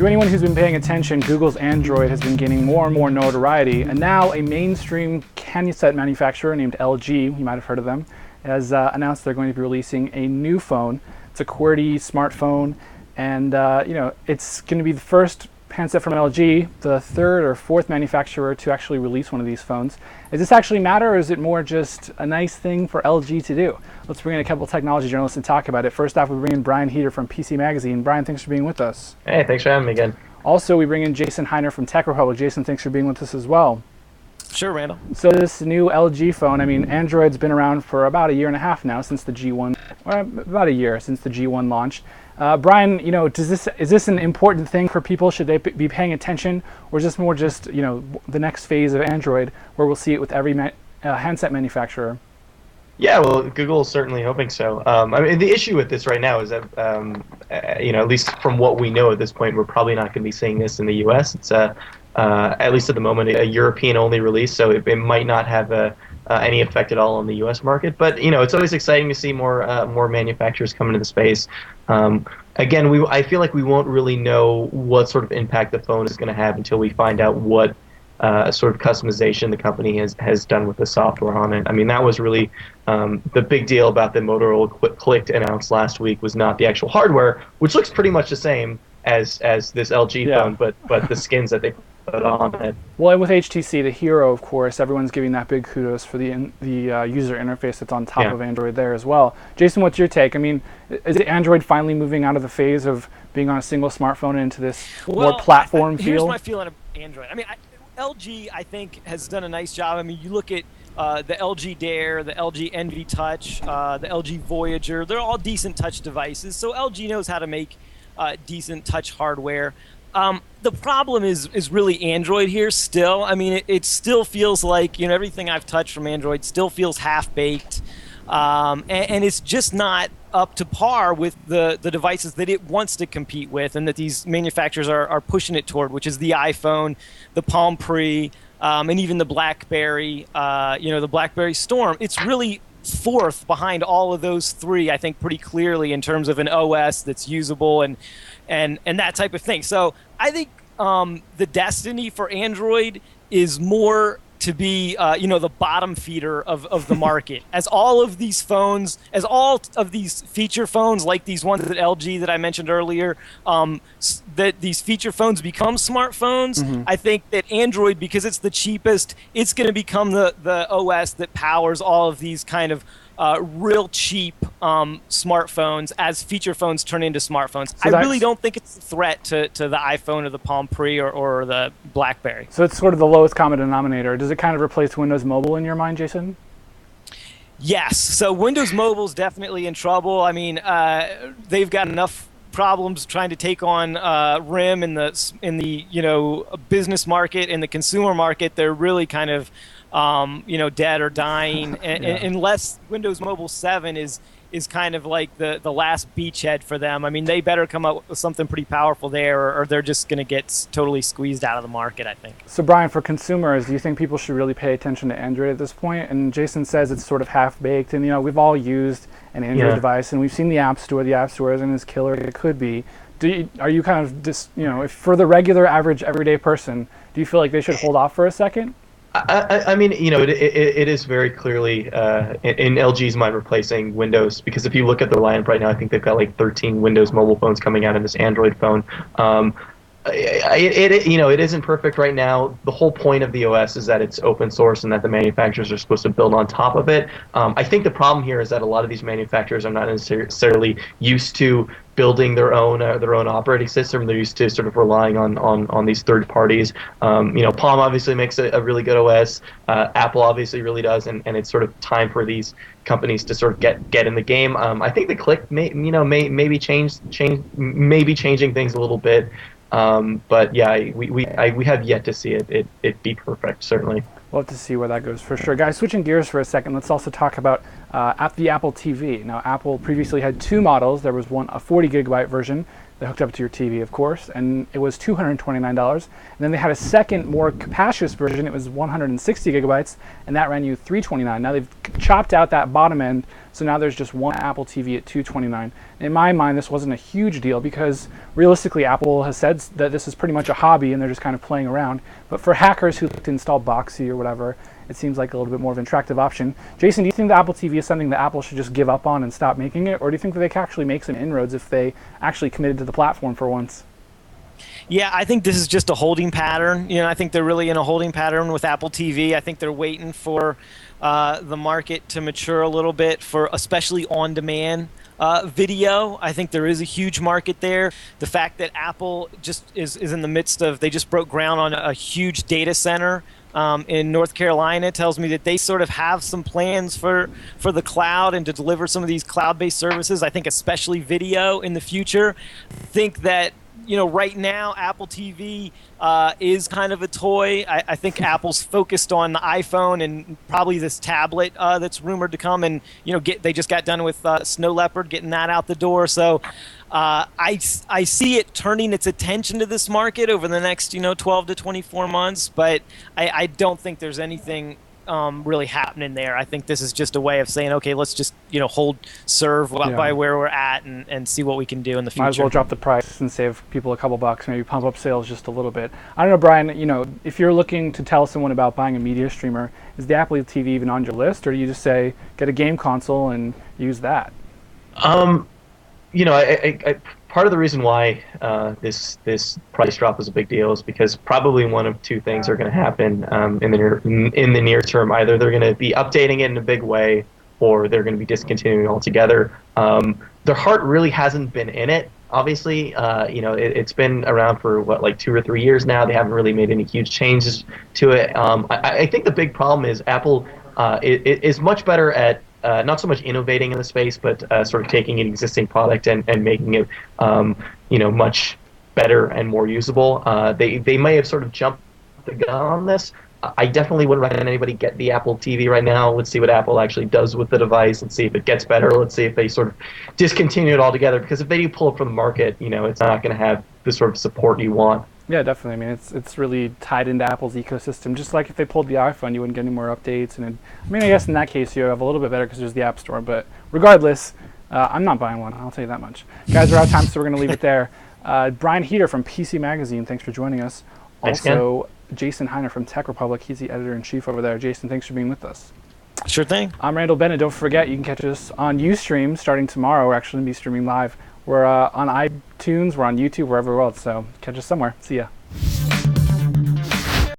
To anyone who's been paying attention, Google's Android has been gaining more and more notoriety, and now a mainstream handset manufacturer named LG, you might have heard of them, has announced they're going to be releasing a new phone. It's a QWERTY smartphone, and it's going to be the first handset from LG, the third or fourth manufacturer to actually release one of these phones. Does this actually matter, or is it more just a nice thing for LG to do? Let's bring in a couple of technology journalists and talk about it. First off, we bring in Brian Heater from PC Magazine. Brian, thanks for being with us. Hey, thanks for having me again. Also, we bring in Jason Hiner from Tech Republic. Jason, thanks for being with us as well. Sure, Randall. So this new LG phone, I mean, Android's been around for about a year and a half now since the G1, or about a year since the G1 launched. Brian, is this an important thing for people? Should they be paying attention, or is this more just the next phase of Android, where we'll see it with every handset manufacturer? Yeah, well, Google is certainly hoping so. I mean, the issue with this right now is that, at least from what we know at this point, we're probably not going to be seeing this in the U.S. It's at least at the moment a European-only release, so it might not have any effect at all on the U.S. market. But it's always exciting to see more manufacturers come into the space. Again, I feel like we won't really know what sort of impact the phone is going to have until we find out what sort of customization the company has done with the software on it. I mean, that was really the big deal about the Motorola Click announced last week, was not the actual hardware, which looks pretty much the same as this LG phone, but the skins that they put on it. Well, and with HTC, the hero, of course, everyone's giving that big kudos for the user interface that's on top of Android there as well. Jason, what's your take? I mean, is Android finally moving out of the phase of being on a single smartphone into this more platform feel? Here's my feeling of Android. I mean, LG, I think, has done a nice job. I mean, you look at the LG Dare, the LG Envy Touch, the LG Voyager. They're all decent touch devices, so LG knows how to make decent touch hardware. The problem is really Android here still. I mean, it still feels like, everything I've touched from Android still feels half-baked, and it's just not up to par with the devices that it wants to compete with and that these manufacturers are pushing it toward, which is the iPhone, the Palm Pre, and even the BlackBerry, the BlackBerry Storm. It's really fourth behind all of those three, I think, pretty clearly in terms of an OS that's usable and that type of thing. So I think the destiny for Android is more to be, the bottom feeder of the market. As all of these phones, as all of these feature phones, like these ones at LG that I mentioned earlier, that these feature phones become smartphones, I think that Android, because it's the cheapest, it's going to become the OS that powers all of these kind of real cheap smartphones as feature phones turn into smartphones. So I really don't think it's a threat to the iPhone or the Palm Pre or the BlackBerry. So it's sort of the lowest common denominator. Does it kind of replace Windows Mobile in your mind, Jason? Yes. So Windows Mobile is definitely in trouble. I mean, they've got enough problems trying to take on RIM in the business market and the consumer market. They're really kind of dead or dying, unless Windows Mobile 7 is kind of like the last beachhead for them. I mean, they better come up with something pretty powerful there, or they're just going to get totally squeezed out of the market, I think. So, Brian, for consumers, do you think people should really pay attention to Android at this point? And Jason says it's sort of half-baked, and we've all used an Android device, and we've seen the App Store. The App Store isn't as killer as it could be. Are you kind of just, if for the regular, average, everyday person, do you feel like they should hold off for a second? I mean, it is very clearly in LG's mind replacing Windows, because if you look at their lineup right now, I think they've got like 13 Windows mobile phones coming out in this Android phone. It isn't perfect right now. The whole point of the OS is that it's open source and that the manufacturers are supposed to build on top of it. I think the problem here is that a lot of these manufacturers are not necessarily used to building their own operating system. They're used to sort of relying on these third parties. Palm obviously makes a really good OS. Apple obviously really does, and it's sort of time for these companies to sort of get in the game. I think the Click may be changing things a little bit. But yeah, we have yet to see it be perfect, certainly. We'll have to see where that goes for sure. Guys, switching gears for a second, let's also talk about the Apple TV. Now, Apple previously had two models. There was a 40 gigabyte version that hooked up to your TV, of course, and it was $229. And then they had a second, more capacious version. It was 160 gigabytes, and that ran you $329. Now they've chopped out that bottom end, so now there's just one Apple TV at $229. In my mind, this wasn't a huge deal because realistically, Apple has said that this is pretty much a hobby and they're just kind of playing around. But for hackers who like to install Boxy or whatever, it seems like a little bit more of an attractive option. Jason, do you think the Apple TV is something that Apple should just give up on and stop making it? Or do you think that they can actually make some inroads if they actually committed to the platform for once? Yeah, I think this is just a holding pattern. I think they're really in a holding pattern with Apple TV. I think they're waiting for the market to mature a little bit for especially on-demand video. I think there is a huge market there. The fact that Apple just is in the midst of, they just broke ground on a huge data center in North Carolina tells me that they sort of have some plans for the cloud and to deliver some of these cloud-based services. I think especially video in the future. I think that right now Apple TV is kind of a toy. I think Apple's focused on the iPhone and probably this tablet that's rumored to come. And they just got done with Snow Leopard, getting that out the door. So I see it turning its attention to this market over the next 12 to 24 months. But I don't think there's anything really happening there. I think this is just a way of saying, okay, let's just hold serve by where we're at and see what we can do in the future. Might as well drop the price and save people a couple bucks, maybe pump up sales just a little bit. I don't know, Brian, if you're looking to tell someone about buying a media streamer, is the Apple TV even on your list, or do you just say get a game console and use that? Part of the reason why this price drop is a big deal is because probably one of two things are going to happen in the near term. Either they're going to be updating it in a big way, or they're going to be discontinuing altogether. Their heart really hasn't been in it. Obviously, it's been around for like 2 or 3 years now. They haven't really made any huge changes to it. I think the big problem is Apple is much better at not so much innovating in the space, but sort of taking an existing product and making it, much better and more usable. They may have sort of jumped the gun on this. I definitely wouldn't recommend anybody get the Apple TV right now. Let's see what Apple actually does with the device. Let's see if it gets better. Let's see if they sort of discontinue it altogether. Because if they do pull it from the market, it's not going to have the sort of support you want. Yeah, definitely. I mean, it's really tied into Apple's ecosystem. Just like if they pulled the iPhone, you wouldn't get any more updates. And I guess in that case, you have a little bit better because there's the App Store. But regardless, I'm not buying one. I'll tell you that much. Guys, we're out of time, so we're going to leave it there. Brian Heater from PC Magazine, thanks for joining us. Thanks, also, Jason Hiner from Tech Republic. He's the editor-in-chief over there. Jason, thanks for being with us. Sure thing. I'm Randall Bennett. Don't forget, you can catch us on Ustream starting tomorrow. We're actually going to be streaming live. We're on iTunes, we're on YouTube, wherever else. So catch us somewhere. See ya.